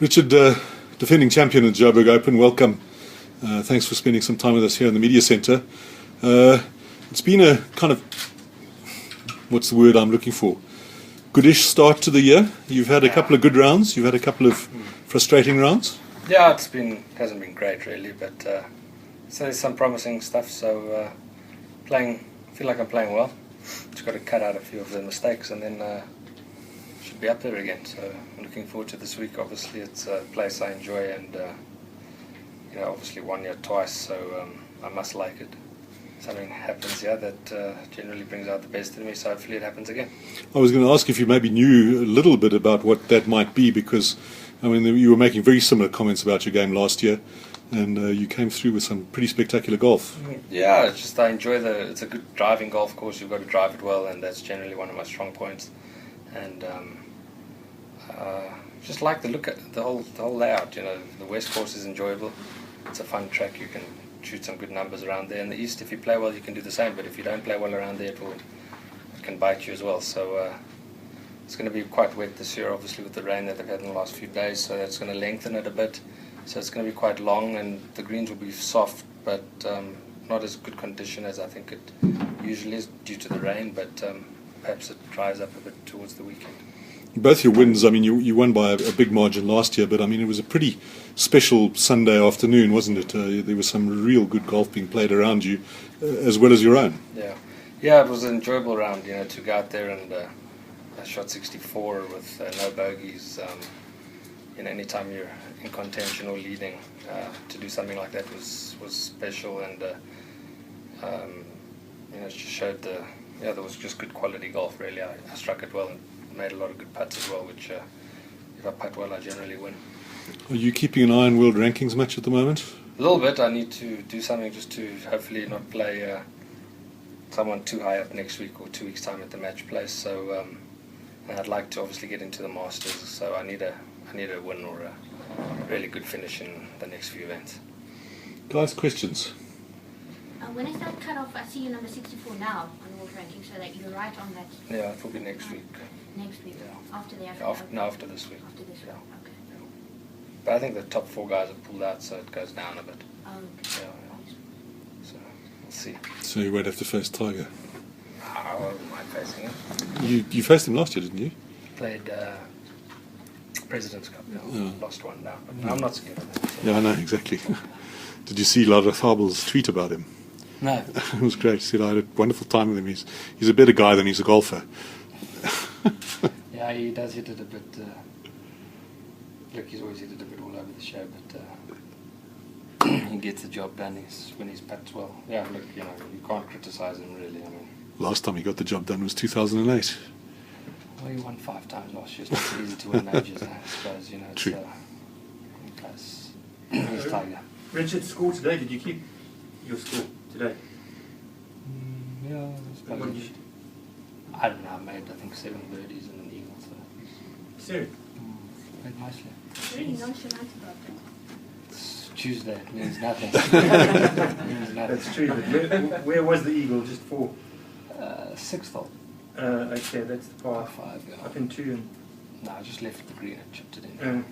Richard, defending champion at Joburg Open, welcome. Thanks for spending some time with us here in the media centre. It's been a kind of, what's the word I'm looking for? Goodish start to the year. You've had a couple of good rounds. You've had a couple of frustrating rounds. Yeah, hasn't been great really, but so there's some promising stuff. So feel like I'm playing well. Just got to cut out a few of the mistakes, and then should be up there again. So I'm looking forward to this week. Obviously, it's a place I enjoy, and obviously won here twice, so I must like it. Something happens here that generally brings out the best in me, so hopefully it happens again. I was going to ask if you maybe knew a little bit about what that might be, because I mean you were making very similar comments about your game last year, and you came through with some pretty spectacular golf. Yeah, it's just I enjoy it's a good driving golf course. You've got to drive it well, and that's generally one of my strong points. And just like the look at the whole layout. The West Course is enjoyable. It's a fun track. You can shoot some good numbers around there. In the East, if you play well, you can do the same. But if you don't play well around there, it can bite you as well. So it's going to be quite wet this year, obviously with the rain that they've had in the last few days. So that's going to lengthen it a bit. So it's going to be quite long, and the greens will be soft, but not as good condition as I think it usually is due to the rain. But perhaps it dries up a bit towards the weekend. Both your wins, I mean, you won by a big margin last year, but I mean, it was a pretty special Sunday afternoon, wasn't it? There was some real good golf being played around you, as well as your own. Yeah, it was an enjoyable round, to go out there and I shot 64 with no bogeys. Anytime you're in contention or leading, to do something like that was special, and it just showed there was just good quality golf, really. I struck it well and made a lot of good putts as well, which if I putt well, I generally win. Are you keeping an eye on world rankings much at the moment? A little bit. I need to do something just to hopefully not play someone too high up next week or 2 weeks' time at the match place. So and I'd like to obviously get into the Masters. So I need a win or a really good finish in the next few events. Guys, questions? When is that cut off? I see you number 64 now on the world ranking, so that you're right on that. Yeah, it will be next week. Next week, yeah. After the African Open? No, after this week. After this week, okay. Yeah. But I think the top 4 guys have pulled out, so it goes down a bit. Oh, okay. Yeah. So we'll see. So you won't have to face Tiger? I won't mind facing him. You faced him last year, didn't you? Played President's Cup. Lost one now, but I'm not scared of that. So. Yeah, I know, exactly. Did you see Lara Fabel's tweet about him? No. It was great. He said, I had a wonderful time with him. He's a better guy than he's a golfer. Yeah, he does hit it a bit. Look, he's always hit it a bit all over the show, but he gets the job done when he's putts well. Yeah, look, you can't criticise him really. I mean, last time he got the job done was 2008. Well, he won 5 times last year. It's not so easy to win majors, I suppose. It's, True. Plus, he's Tiger. Richard, score today. Did you keep your score today? Yeah, I don't know. I made, I think, 7 birdies and an eagle. So Serious? Played nicely. Really nonchalant about that. It's Tuesday. It means nothing. It means nothing. That's true. But where was the eagle? Just for? 6th hole. Okay, that's the par 5. Yeah. Up in 2 and. No, I just left the green and chipped it in.